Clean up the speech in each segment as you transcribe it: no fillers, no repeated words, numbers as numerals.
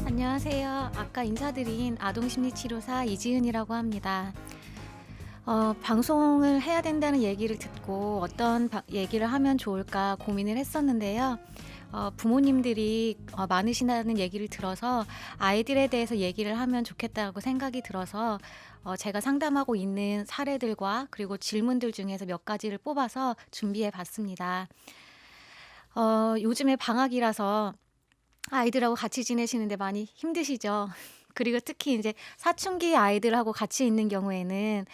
안녕하세요. 아까 인사드린 아동심리치료사 이지은이라고 합니다. 방송을 해야 된다는 얘기를 듣고 어떤 얘기를 하면 좋을까 고민을 했었는데요. 부모님들이 많으시다는 얘기를 들어서 아이들에 대해서 얘기를 하면 좋겠다고 생각이 들어서 제가 상담하고 있는 사례들과 그리고 질문들 중에서 몇 가지를 뽑아서 준비해 봤습니다. 요즘에 방학이라서 아이들하고 같이 지내시는데 많이 힘드시죠? 그리고 특히 이제 사춘기 아이들하고 같이 있는 경우에는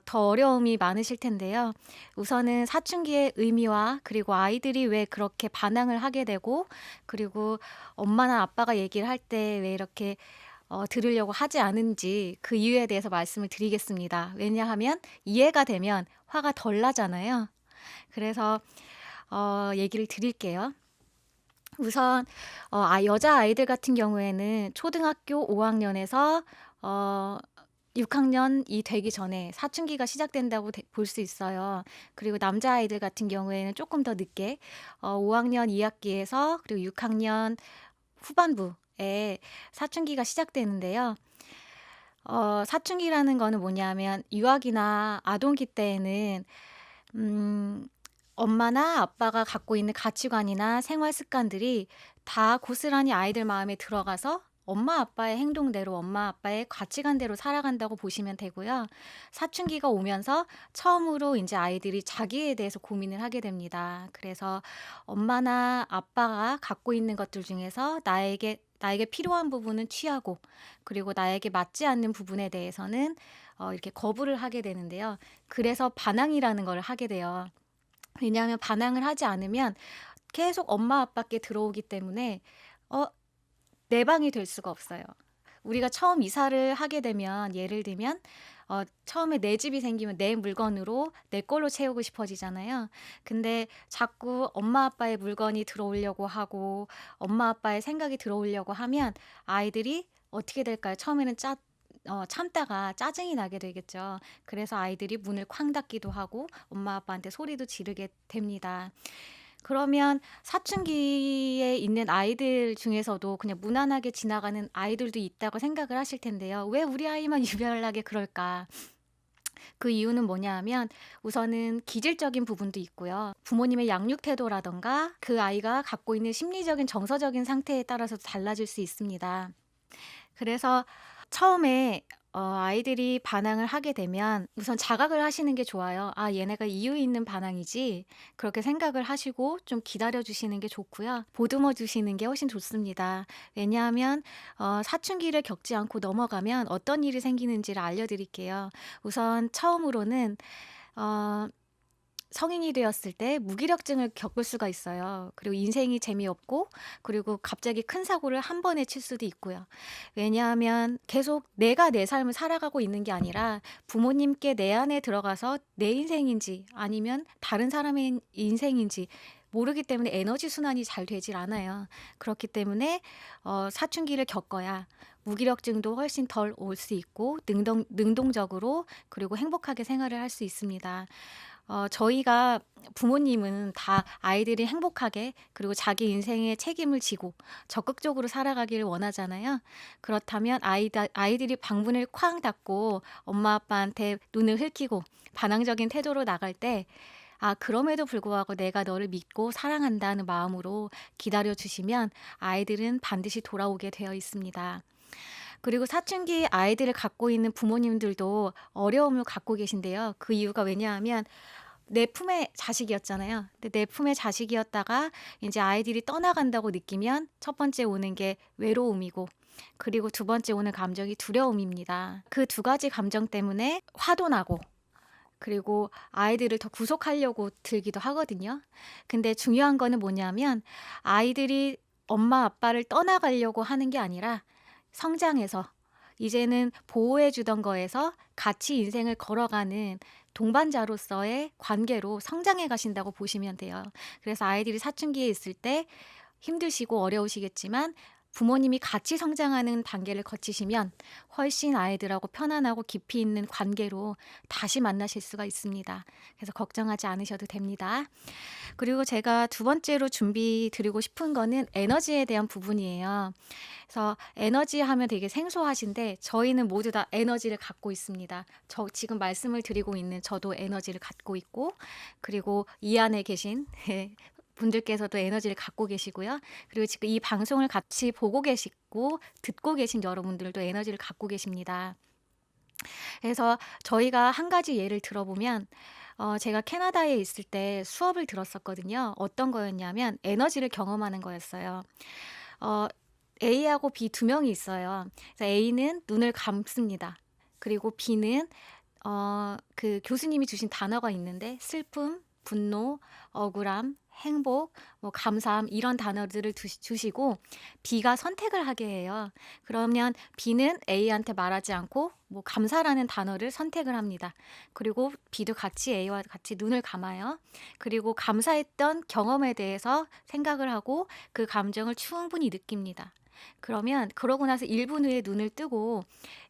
더 어려움이 많으실 텐데요. 우선은 사춘기의 의미와 그리고 아이들이 왜 그렇게 반항을 하게 되고, 그리고 엄마나 아빠가 얘기를 할 때 왜 이렇게 들으려고 하지 않은지 그 이유에 대해서 말씀을 드리겠습니다. 왜냐하면 이해가 되면 화가 덜 나잖아요. 그래서 얘기를 드릴게요. 우선 여자아이들 같은 경우에는 초등학교 5학년에서 6학년이 되기 전에 사춘기가 시작된다고 볼 수 있어요. 그리고 남자아이들 같은 경우에는 조금 더 늦게 5학년 2학기에서 그리고 6학년 후반부에 사춘기가 시작되는데요. 사춘기라는 거는 뭐냐면 유아기나 아동기 때에는 음 엄마나 아빠가 갖고 있는 가치관이나 생활 습관들이 다 고스란히 아이들 마음에 들어가서 엄마 아빠의 행동대로 엄마 아빠의 가치관대로 살아간다고 보시면 되고요. 사춘기가 오면서 처음으로 이제 아이들이 자기에 대해서 고민을 하게 됩니다. 그래서 엄마나 아빠가 갖고 있는 것들 중에서 나에게 필요한 부분은 취하고, 그리고 나에게 맞지 않는 부분에 대해서는 이렇게 거부를 하게 되는데요. 그래서 반항이라는 걸 하게 돼요. 왜냐하면 반항을 하지 않으면 계속 엄마 아빠께 들어오기 때문에 어 내 방이 될 수가 없어요. 우리가 처음 이사를 하게 되면, 예를 들면 처음에 내 집이 생기면 내 물건으로 내 걸로 채우고 싶어지잖아요. 근데 자꾸 엄마 아빠의 물건이 들어오려고 하고 엄마 아빠의 생각이 들어오려고 하면 아이들이 어떻게 될까요? 처음에는 참다가 짜증이 나게 되겠죠. 그래서 아이들이 문을 쾅 닫기도 하고 엄마 아빠한테 소리도 지르게 됩니다. 그러면 사춘기에 있는 아이들 중에서도 그냥 무난하게 지나가는 아이들도 있다고 생각을 하실 텐데요. '왜 우리 아이만 유별나게 그럴까?' 그 이유는 뭐냐 하면, 우선은 기질적인 부분도 있고요. 부모님의 양육 태도라든가 그 아이가 갖고 있는 심리적인 정서적인 상태에 따라서 달라질 수 있습니다. 그래서 처음에 아이들이 반항을 하게 되면 우선 자각을 하시는 게 좋아요. '아, 얘네가 이유 있는 반항이지.' 그렇게 생각을 하시고 좀 기다려 주시는 게 좋고요. 보듬어 주시는 게 훨씬 좋습니다. 왜냐하면 사춘기를 겪지 않고 넘어가면 어떤 일이 생기는지를 알려 드릴게요. 우선 처음으로는 어 성인이 되었을 때 무기력증을 겪을 수가 있어요. 그리고 인생이 재미없고, 그리고 갑자기 큰 사고를 한 번에 칠 수도 있고요. 왜냐하면 계속 내가 내 삶을 살아가고 있는 게 아니라 부모님께 내 안에 들어가서 내 인생인지 아니면 다른 사람의 인생인지 모르기 때문에 에너지 순환이 잘 되질 않아요. 그렇기 때문에 사춘기를 겪어야 무기력증도 훨씬 덜 올 수 있고 능동적으로 그리고 행복하게 생활을 할 수 있습니다. 저희가 부모님은 다 아이들이 행복하게, 그리고 자기 인생에 책임을 지고 적극적으로 살아가기를 원하잖아요. 그렇다면 아이들이 방문을 쾅 닫고 엄마 아빠한테 눈을 흘키고 반항적인 태도로 나갈 때, 그럼에도 불구하고 내가 너를 믿고 사랑한다는 마음으로 기다려 주시면 아이들은 반드시 돌아오게 되어 있습니다. 그리고 사춘기 아이들을 갖고 있는 부모님들도 어려움을 갖고 계신데요. 그 이유가 왜냐하면 내 품의 자식이었잖아요. 근데 내 품의 자식이었다가 이제 아이들이 떠나간다고 느끼면 첫 번째 오는 게 외로움이고, 그리고 두 번째 오는 감정이 두려움입니다. 그 두 가지 감정 때문에 화도 나고, 그리고 아이들을 더 구속하려고 들기도 하거든요. 근데 중요한 거는 뭐냐면, 아이들이 엄마 아빠를 떠나가려고 하는 게 아니라 성장해서 이제는 보호해 주던 거에서 같이 인생을 걸어가는 동반자로서의 관계로 성장해 가신다고 보시면 돼요. 그래서 아이들이 사춘기에 있을 때 힘드시고 어려우시겠지만 부모님이 같이 성장하는 단계를 거치시면 훨씬 아이들하고 편안하고 깊이 있는 관계로 다시 만나실 수가 있습니다. 그래서 걱정하지 않으셔도 됩니다. 그리고 제가 두 번째로 준비 드리고 싶은 거는 에너지에 대한 부분이에요. 그래서 에너지 하면 되게 생소하신데 저희는 모두 다 에너지를 갖고 있습니다. 저 지금 말씀을 드리고 있는 저도 에너지를 갖고 있고, 그리고 이 안에 계신 분들께서도 에너지를 갖고 계시고요. 그리고 지금 이 방송을 같이 보고 계시고 듣고 계신 여러분들도 에너지를 갖고 계십니다. 그래서 저희가 한 가지 예를 들어보면 제가 캐나다에 있을 때 수업을 들었었거든요. 어떤 거였냐면 에너지를 경험하는 거였어요. 어 A하고 B 두 명이 있어요. 그래서 A는 눈을 감습니다. 그리고 B는 그 교수님이 주신 단어가 있는데 슬픔, 분노, 억울함, 행복, 뭐 감사함 이런 단어들을 주시고 B가 선택을 하게 해요. 그러면 B는 A한테 말하지 않고 뭐 감사라는 단어를 선택을 합니다. 그리고 B도 같이 A와 같이 눈을 감아요. 그리고 감사했던 경험에 대해서 생각을 하고 그 감정을 충분히 느낍니다. 그러면 그러고 나서 1분 후에 눈을 뜨고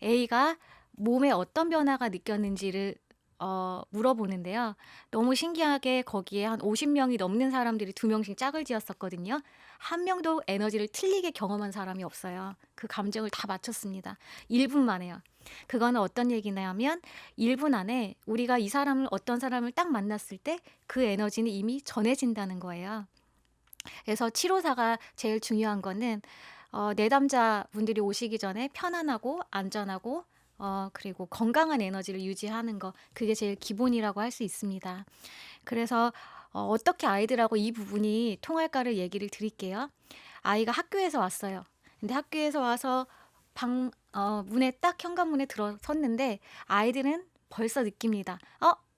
A가 몸에 어떤 변화가 느꼈는지를 물어보는데요. 너무 신기하게 거기에 한 50 명이 넘는 사람들이 2 명씩 짝을 지었었거든요. 한 명도 에너지를 틀리게 경험한 사람이 없어요. 그 감정을 다 맞췄습니다. 1분 만에요. 그거는 어떤 얘기냐면 1분 안에 우리가 이 사람을 어떤 사람을 딱 만났을 때 그 에너지는 이미 전해진다는 거예요. 그래서 치료사가 제일 중요한 거는 내담자분들이 오시기 전에 편안하고 안전하고 그리고 건강한 에너지를 유지하는 거, 그게 제일 기본이라고 할 수 있습니다. 그래서 어떻게 아이들하고 이 부분이 통할까를 얘기를 드릴게요. 아이가 학교에서 왔어요. 근데 학교에서 와서 문에 딱 현관문에 들어섰는데 아이들은 벌써 느낍니다.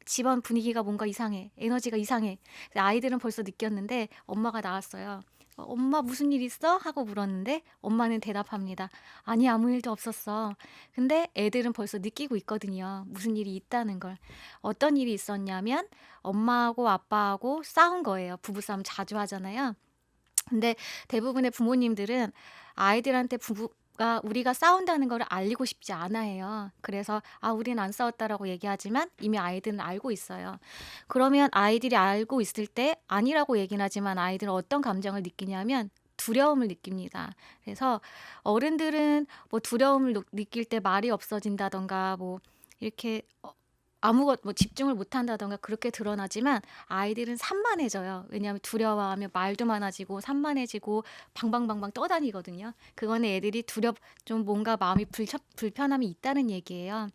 집안 분위기가 뭔가 이상해. 에너지가 이상해. 아이들은 벌써 느꼈는데 엄마가 나왔어요. 엄마 무슨 일 있어? 하고 물었는데 엄마는 대답합니다. 아니, 아무 일도 없었어. 근데 애들은 벌써 느끼고 있거든요. 무슨 일이 있다는 걸. 어떤 일이 있었냐면 엄마하고 아빠하고 싸운 거예요. 부부싸움 자주 하잖아요. 근데 대부분의 부모님들은 아이들한테 부부가 우리가 싸운다는 걸 알리고 싶지 않아 해요. 그래서 우리는 안 싸웠다라고 얘기하지만 이미 아이들은 알고 있어요. 그러면 아이들이 알고 있을 때 아니라고 얘기는 하지만 아이들은 어떤 감정을 느끼냐면 두려움을 느낍니다. 그래서 어른들은 뭐 두려움을 느낄 때 말이 없어진다든가 뭐 이렇게 아무것 뭐 집중을 못 한다든가 그렇게 드러나지만 아이들은 산만해져요. 왜냐하면 두려워하면 말도 많아지고 산만해지고 방방방방 떠다니거든요. 그거는 애들이 좀 뭔가 마음이 불편함이 있다는 얘기예요.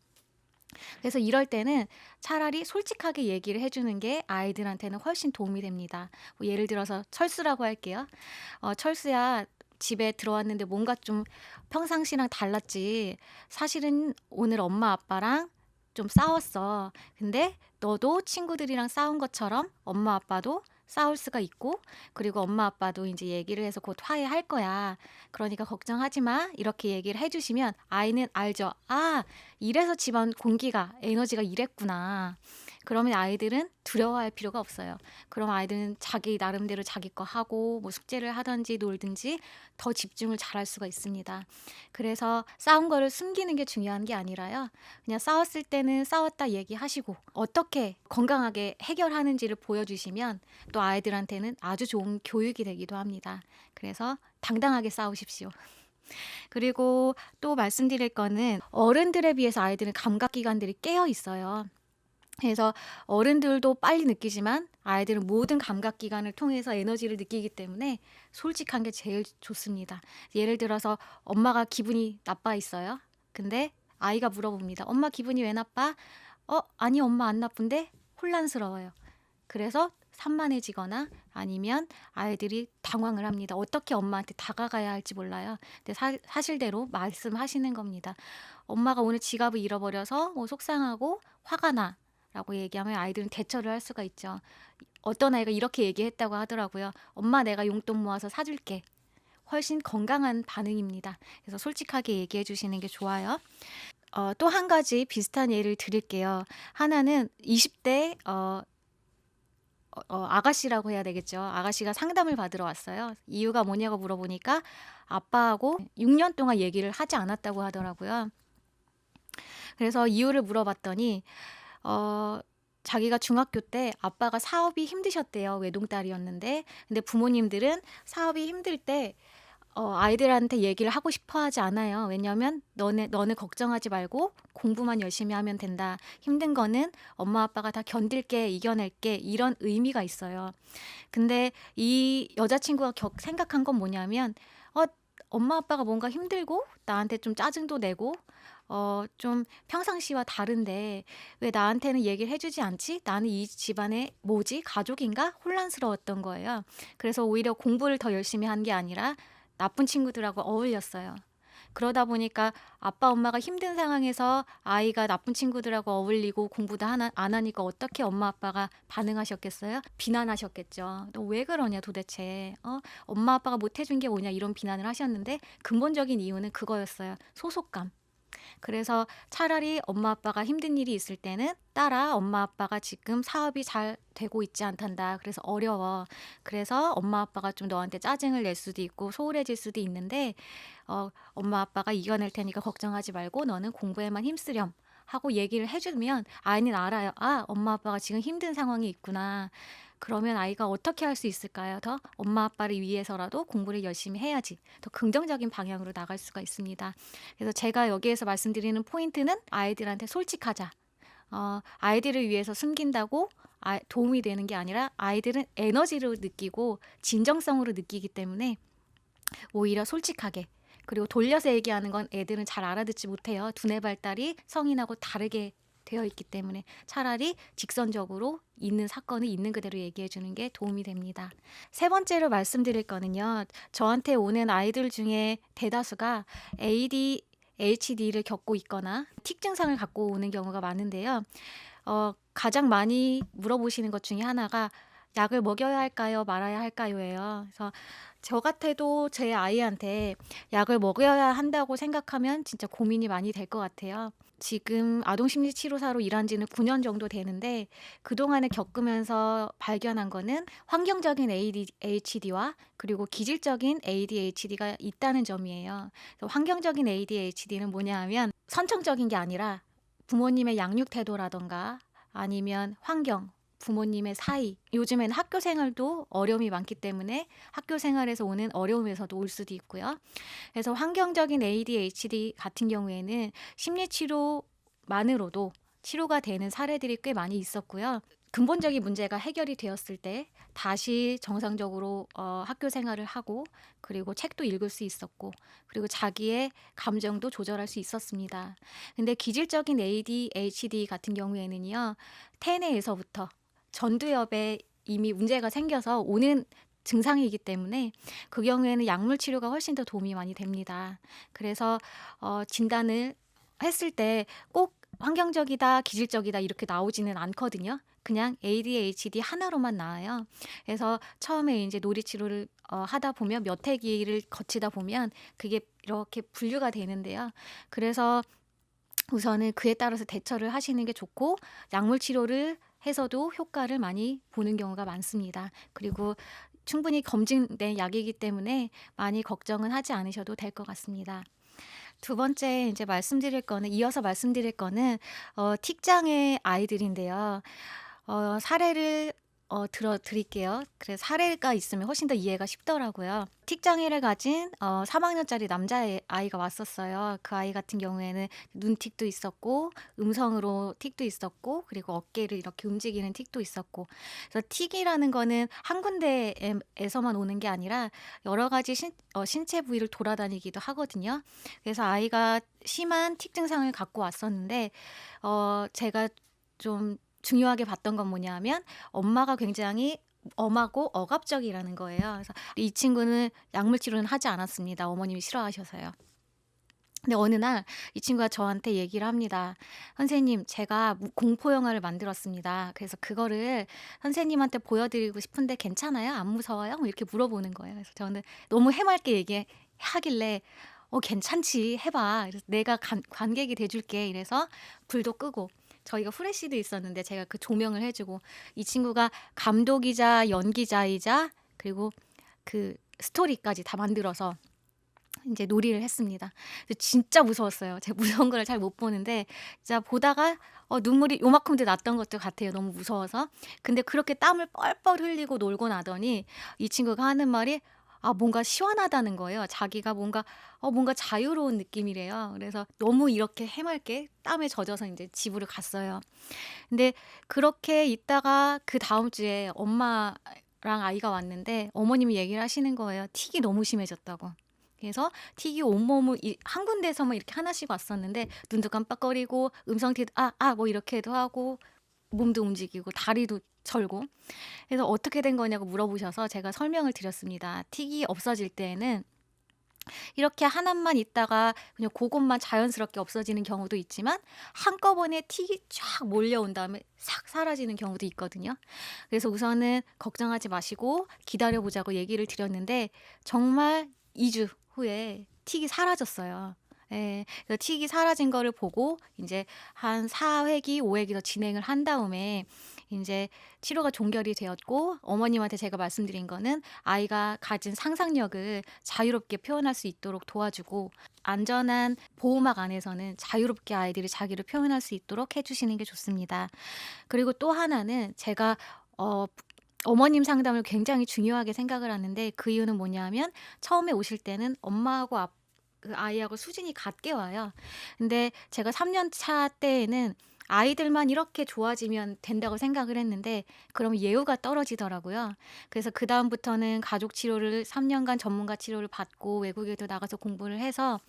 그래서 이럴 때는 차라리 솔직하게 얘기를 해 주는 게 아이들한테는 훨씬 도움이 됩니다. 뭐 예를 들어서 철수라고 할게요. "철수야, 집에 들어왔는데 뭔가 좀 평상시랑 달랐지. 사실은 오늘 엄마 아빠랑 좀 싸웠어. 근데 너도 친구들이랑 싸운 것처럼 엄마 아빠도 싸울 수가 있고, 그리고 엄마 아빠도 이제 얘기를 해서 곧 화해할 거야. 그러니까 걱정하지 마." 이렇게 얘기를 해 주시면 아이는 알죠. '아, 이래서 집안 공기가 에너지가 이랬구나.' 그러면 아이들은 두려워할 필요가 없어요. 그럼 아이들은 자기 나름대로 자기 거 하고 뭐 숙제를 하든지 놀든지 더 집중을 잘할 수가 있습니다. 그래서 싸운 거를 숨기는 게 중요한 게 아니라요. 그냥 싸웠을 때는 싸웠다 얘기하시고 어떻게 건강하게 해결하는지를 보여주시면 또 아이들한테는 아주 좋은 교육이 되기도 합니다. 그래서 당당하게 싸우십시오. 그리고 또 말씀드릴 거는 어른들에 비해서 아이들은 감각 기관들이 깨어 있어요. 그래서 어른들도 빨리 느끼지만 아이들은 모든 감각 기관을 통해서 에너지를 느끼기 때문에 솔직한 게 제일 좋습니다. 예를 들어서 엄마가 기분이 나빠 있어요. 근데 아이가 물어봅니다. "엄마 기분이 왜 나빠?" 아니 엄마 안 나쁜데?" 혼란스러워요. 그래서 산만해지거나 아니면 아이들이 당황을 합니다. 어떻게 엄마한테 다가가야 할지 몰라요. 근데 사실대로 말씀하시는 겁니다. "엄마가 오늘 지갑을 잃어버려서 뭐 속상하고 화가 나." 라고 얘기하면 아이들은 대처를 할 수가 있죠. 어떤 아이가 이렇게 얘기했다고 하더라고요. "엄마, 내가 용돈 모아서 사줄게." 훨씬 건강한 반응입니다. 그래서 솔직하게 얘기해 주시는 게 좋아요. 또 한 가지 비슷한 예를 드릴게요. 하나는 20대 아가씨라고 해야 되겠죠. 아가씨가 상담을 받으러 왔어요. 이유가 뭐냐고 물어보니까 아빠하고 6년 동안 얘기를 하지 않았다고 하더라고요. 그래서 이유를 물어봤더니 어 자기가 중학교 때 아빠가 사업이 힘드셨대요. 외동딸이었는데. 근데 부모님들은 사업이 힘들 때 아이들한테 얘기를 하고 싶어 하지 않아요. 왜냐하면 "너네 걱정하지 말고 공부만 열심히 하면 된다. 힘든 거는 엄마 아빠가 다 견딜게. 이겨낼게." 이런 의미가 있어요. 근데 이 여자친구가 생각한 건 뭐냐면 어 엄마 아빠가 뭔가 힘들고 나한테 좀 짜증도 내고 좀 평상시와 다른데 왜 나한테는 얘기를 해 주지 않지? 나는 이 집안의 뭐지? 가족인가? 혼란스러웠던 거예요. 그래서 오히려 공부를 더 열심히 한 게 아니라 나쁜 친구들하고 어울렸어요. 그러다 보니까 아빠 엄마가 힘든 상황에서 아이가 나쁜 친구들하고 어울리고 공부도 안 하니까 어떻게 엄마 아빠가 반응하셨겠어요? 비난하셨겠죠. "너 왜 그러냐 도대체. 엄마 아빠가 못 해준 게 뭐냐." 이런 비난을 하셨는데 근본적인 이유는 그거였어요. 소속감. 그래서 차라리 엄마 아빠가 힘든 일이 있을 때는 "딸아, 엄마 아빠가 지금 사업이 잘 되고 있지 않단다. 그래서 어려워. 그래서 엄마 아빠가 좀 너한테 짜증을 낼 수도 있고 소홀해질 수도 있는데 엄마 아빠가 이겨낼 테니까 걱정하지 말고 너는 공부에만 힘쓰렴." 하고 얘기를 해 주면 아이는 알아요. '아, 엄마 아빠가 지금 힘든 상황이 있구나.' 그러면 아이가 어떻게 할 수 있을까요? 더 엄마 아빠를 위해서라도 공부를 열심히 해야지. 더 긍정적인 방향으로 나갈 수가 있습니다. 그래서 제가 여기에서 말씀드리는 포인트는 아이들한테 솔직하자. 아이들을 위해서 숨긴다고 도움이 되는 게 아니라 아이들은 에너지로 느끼고 진정성으로 느끼기 때문에 오히려 솔직하게, 그리고 돌려서 얘기하는 건 애들은 잘 알아듣지 못해요. 두뇌 발달이 성인하고 다르게 되어 있기 때문에 차라리 직선적으로 있는 사건을 있는 그대로 얘기해 주는 게 도움이 됩니다. 세 번째로 말씀드릴 거는요. 저한테 오는 아이들 중에 대다수가 ADHD를 겪고 있거나 틱 증상을 갖고 오는 경우가 많은데요. 가장 많이 물어보시는 것 중에 하나가 "약을 먹여야 할까요? 말아야 할까요?"예요. 그래서 저 같아도 제 아이한테 약을 먹여야 한다고 생각하면 진짜 고민이 많이 될 것 같아요. 지금 아동심리치료사로 일한 지는 9년 정도 되는데 그동안에 겪으면서 발견한 거는 환경적인 ADHD와 그리고 기질적인 ADHD가 있다는 점이에요. 그래서 환경적인 ADHD는 뭐냐 하면 선천적인 게 아니라 부모님의 양육 태도라든가 아니면 환경, 부모님의 사이, 요즘에는 학교 생활도 어려움이 많기 때문에 학교 생활에서 오는 어려움에서도 올 수도 있고요. 그래서 환경적인 ADHD 같은 경우에는 심리치료만으로도 치료가 되는 사례들이 꽤 많이 있었고요. 근본적인 문제가 해결이 되었을 때 다시 정상적으로 학교 생활을 하고 그리고 책도 읽을 수 있었고 그리고 자기의 감정도 조절할 수 있었습니다. 근데 기질적인 ADHD 같은 경우에는요. 태내에서부터 전두엽에 이미 문제가 생겨서 오는 증상이기 때문에 그 경우에는 약물 치료가 훨씬 더 도움이 많이 됩니다. 그래서 진단을 했을 때 꼭 환경적이다, 기질적이다 이렇게 나오지는 않거든요. 그냥 ADHD 하나로만 나와요. 그래서 처음에 이제 놀이 치료를 하다 보면 몇 회기를 거치다 보면 그게 이렇게 분류가 되는데요. 그래서 우선은 그에 따라서 대처를 하시는 게 좋고 약물 치료를 해서도 효과를 많이 보는 경우가 많습니다. 그리고 충분히 검증된 약이기 때문에 많이 걱정은 하지 않으셔도 될 것 같습니다. 두 번째 이제 이어서 말씀드릴 거는 틱 장애 아이들인데요. 사례를 들어 드릴게요. 그래서 사례가 있으면 훨씬 더 이해가 쉽더라고요. 틱 장애를 가진 3 학년짜리 남자아이가 왔었어요. 그 아이 같은 경우에는 눈틱도 있었고 음성으로 틱도 있었고 그리고 어깨를 이렇게 움직이는 틱도 있었고, 그래서 틱이라는 거는 한 군데에서만 오는 게 아니라 여러 가지 신체 부위를 돌아다니기도 하거든요. 그래서 아이가 심한 틱 증상을 갖고 왔었는데 제가 좀 중요하게 봤던 건 뭐냐 하면 엄마가 굉장히 엄하고 억압적이라는 거예요. 그래서 이 친구는 약물 치료는 하지 않았습니다. 어머님이 싫어하셔서요. 근데 어느 날 이 친구가 저한테 얘기를 합니다. "선생님, 제가 공포 영화를 만들었습니다. 그래서 그거를 선생님한테 보여드리고 싶은데 괜찮아요? 안 무서워요?" 뭐 이렇게 물어보는 거예요. 그래서 저는 너무 해맑게 얘기하길래 괜찮지. 해 봐." 그래서 "내가 관객이 돼 줄게." 이래서 불도 끄고 저희가 후레쉬도 있었는데 제가 그 조명을 해 주고 이 친구가 감독이자 연기자이자 그리고 그 스토리까지 다 만들어서 인제 놀이를 했습니다. 근데 진짜 무서웠어요. 제가 무서운 거를 잘 못 보는데 진짜 보다가 눈물이 요만큼도 났던 것도 같아요, 너무 무서워서. 근데 그렇게 땀을 뻘뻘 흘리고 놀고 나더니 이 친구가 하는 말이 뭔가 시원하다는 거예요. 자기가 뭔가 자유로운 느낌이래요. 그래서 너무 이렇게 해맑게 땀에 젖어서 인제 집으로 갔어요. 근데 그렇게 있다가 그다음 주에 엄마랑 아이가 왔는데 어머님이 얘기를 하시는 거예요. 틱이 너무 심해졌다고. 그래서 틱이 온몸을 한 군데에서만 이렇게 하나씩 왔었는데 눈도 깜빡거리고 음성티도 뭐 이렇게도 하고 몸도 움직이고 다리도 절고. 그래서 "어떻게 된 거냐."고 물어보셔서 제가 설명을 드렸습니다. 틱이 없어질 때에는 이렇게 하나만 있다가 그냥 고것만 자연스럽게 없어지는 경우도 있지만 한꺼번에 틱이 쫙 몰려온 다음에 싹 사라지는 경우도 있거든요. 그래서 우선은 걱정하지 마시고 기다려 보자고 얘기를 드렸는데 정말 2주 후에 틱이 사라졌어요. 예. 그래서 틱이 사라진 거를 보고 인제 한 4 회기, 5 회기 더 진행을 한 다음에 인제 치료가 종결이 되었고 어머님한테 제가 말씀드린 거는 아이가 가진 상상력을 자유롭게 표현할 수 있도록 도와주고 안전한 보호막 안에서는 자유롭게 아이들이 자기를 표현할 수 있도록 해 주시는 게 좋습니다. 그리고 또 하나는 제가 어 어머님 상담을 굉장히 중요하게 생각을 하는데 그 이유는 뭐냐면 처음에 오실 때는 엄마하고 그 아이하고 수준이 같게 와요. 근데 제가 3년 차 때에는 아이들만 이렇게 좋아지면 된다고 생각을 했는데 그러면 예후가 떨어지더라고요. 그래서 그다음부터는 가족 치료를 3 년간 전문가 치료를 받고 외국에도 나가서 공부를 해서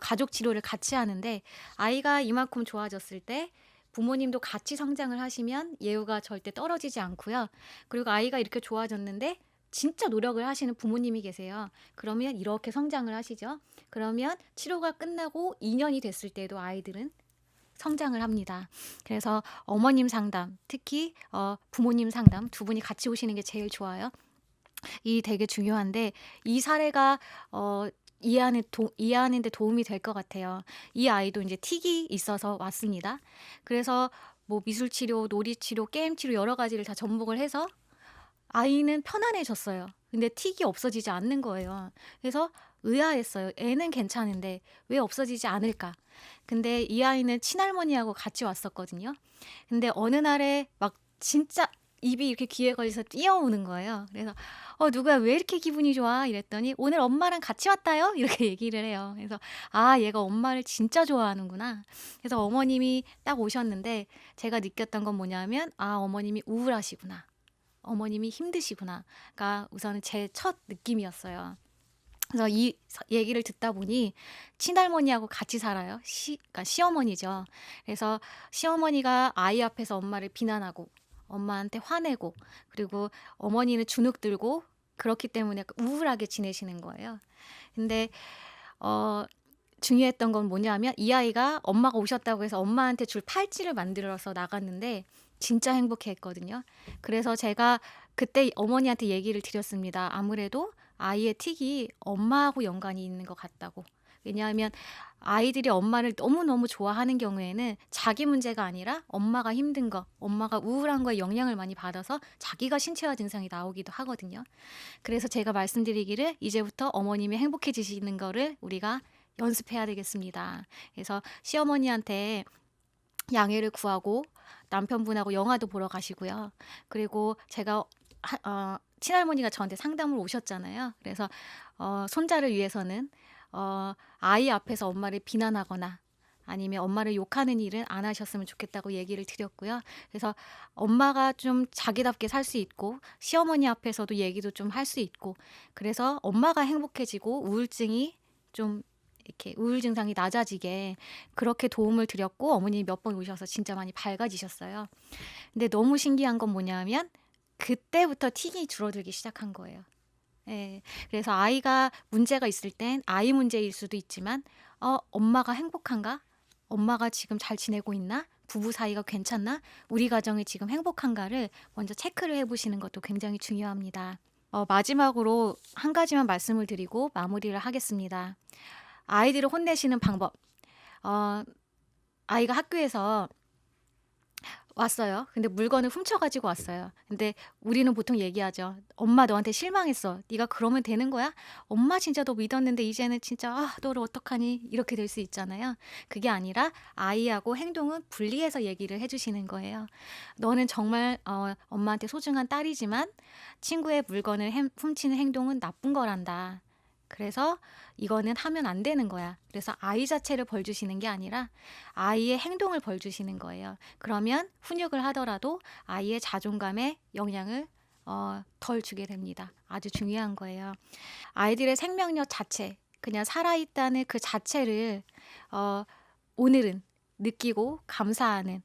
가족 치료를 같이 하는데 아이가 이만큼 좋아졌을 때 부모님도 같이 성장을 하시면 예후가 절대 떨어지지 않고요. 그리고 아이가 이렇게 좋아졌는데 진짜 노력을 하시는 부모님이 계세요. 그러면 이렇게 성장을 하시죠. 그러면 치료가 끝나고 2 년이 됐을 때도 아이들은 성장을 합니다. 그래서 어머님 상담, 특히 부모님 상담 두 분이 같이 오시는 게 제일 좋아요. 이 되게 중요한데 이 사례가 이해하는 데 도움이 될 것 같아요. 이 아이도 이제 틱이 있어서 왔습니다. 그래서 뭐 미술 치료, 놀이 치료, 게임 치료 여러 가지를 다 접목을 해서 아이는 편안해졌어요. 근데 틱이 없어지지 않는 거예요. 그래서 의아했어요. 애는 괜찮은데 왜 없어지지 않을까? 근데 이 아이는 친할머니하고 같이 왔었거든요. 근데 어느 날에 막 진짜 입이 이렇게 귀에 걸려서 뛰어오는 거예요. 그래서 누가 왜 이렇게 기분이 좋아?" 이랬더니 "오늘 엄마랑 같이 왔다요." 이렇게 얘기를 해요. 그래서 '아 얘가 엄마를 진짜 좋아하는구나.' 그래서 어머님이 딱 오셨는데 제가 느꼈던 건 뭐냐면 '아 어머님이 우울하시구나. 어머님이 힘드시구나.'가 우선은 제 첫 느낌이었어요. 그래서 이 얘기를 듣다 보니 친할머니하고 같이 살아요. 그러니까 시어머니죠. 그래서 시어머니가 아이 앞에서 엄마를 비난하고 엄마한테 화내고 그리고 어머니는 주눅 들고 그렇기 때문에 약간 우울하게 지내시는 거예요. 근데 어 중요했던 건 뭐냐면 이 아이가 엄마가 오셨다고 해서 엄마한테 줄 팔찌를 만들어서 나갔는데 진짜 행복해했거든요. 그래서 제가 그때 어머니한테 얘기를 드렸습니다. 아무래도 아이의 틱이 엄마하고 연관이 있는 것 같다고. 왜냐하면 아이들이 엄마를 너무너무 좋아하는 경우에는 자기 문제가 아니라 엄마가 힘든 거, 엄마가 우울한 거에 영향을 많이 받아서 자기가 신체화 증상이 나오기도 하거든요. 그래서 제가 말씀드리기를 이제부터 어머님이 행복해지시는 거를 우리가 연습해야 되겠습니다. 그래서 시어머니한테 양해를 구하고 남편분하고 영화도 보러 가시고요. 그리고 제가 친할머니가 저한테 상담을 오셨잖아요. 그래서 손자를 위해서는 아이 앞에서 엄마를 비난하거나 아니면 엄마를 욕하는 일은 안 하셨으면 좋겠다고 얘기를 드렸고요. 그래서 엄마가 좀 자기답게 살 수 있고 시어머니 앞에서도 얘기도 좀 할 수 있고 그래서 엄마가 행복해지고 우울증이 좀 이렇게 우울 증상이 낮아지게 그렇게 도움을 드렸고 어머님이 몇 번 오셔서 진짜 많이 밝아지셨어요. 근데 너무 신기한 건 뭐냐면 그때부터 틱이 줄어들기 시작한 거예요. 예. 그래서 아이가 문제가 있을 땐 아이 문제일 수도 있지만 '엄마가 행복한가? 엄마가 지금 잘 지내고 있나? 부부 사이가 괜찮나? 우리 가정이 지금 행복한가?'를 먼저 체크를 해 보시는 것도 굉장히 중요합니다. 마지막으로 한 가지만 말씀을 드리고 마무리를 하겠습니다. 아이들을 혼내시는 방법. 어 아이가 학교에서 왔어요. 근데 물건을 훔쳐 가지고 왔어요. 근데 우리는 보통 얘기하죠. "엄마 너한테 실망했어. 네가 그러면 되는 거야? 엄마 진짜 너 믿었는데 이제는 진짜 아 너를 어떡하니?" 이렇게 될 수 있잖아요. 그게 아니라 아이하고 행동은 분리해서 얘기를 해 주시는 거예요. "너는 정말 엄마한테 소중한 딸이지만 친구의 물건을 훔치는 행동은 나쁜 거란다. 그래서 이거는 하면 안 되는 거야." 그래서 아이 자체를 벌 주시는 게 아니라 아이의 행동을 벌 주시는 거예요. 그러면 훈육을 하더라도 아이의 자존감에 영향을 덜 주게 됩니다. 아주 중요한 거예요. 아이들의 생명력 자체, 그냥 살아있다는 그 자체를 어 오늘은 느끼고 감사하는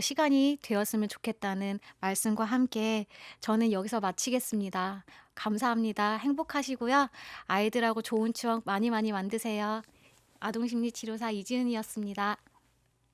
시간이 되었으면 좋겠다는 말씀과 함께 저는 여기서 마치겠습니다. 감사합니다. 행복하시고요. 아이들하고 좋은 추억 많이 많이 만드세요. 아동심리치료사 이지은이었습니다.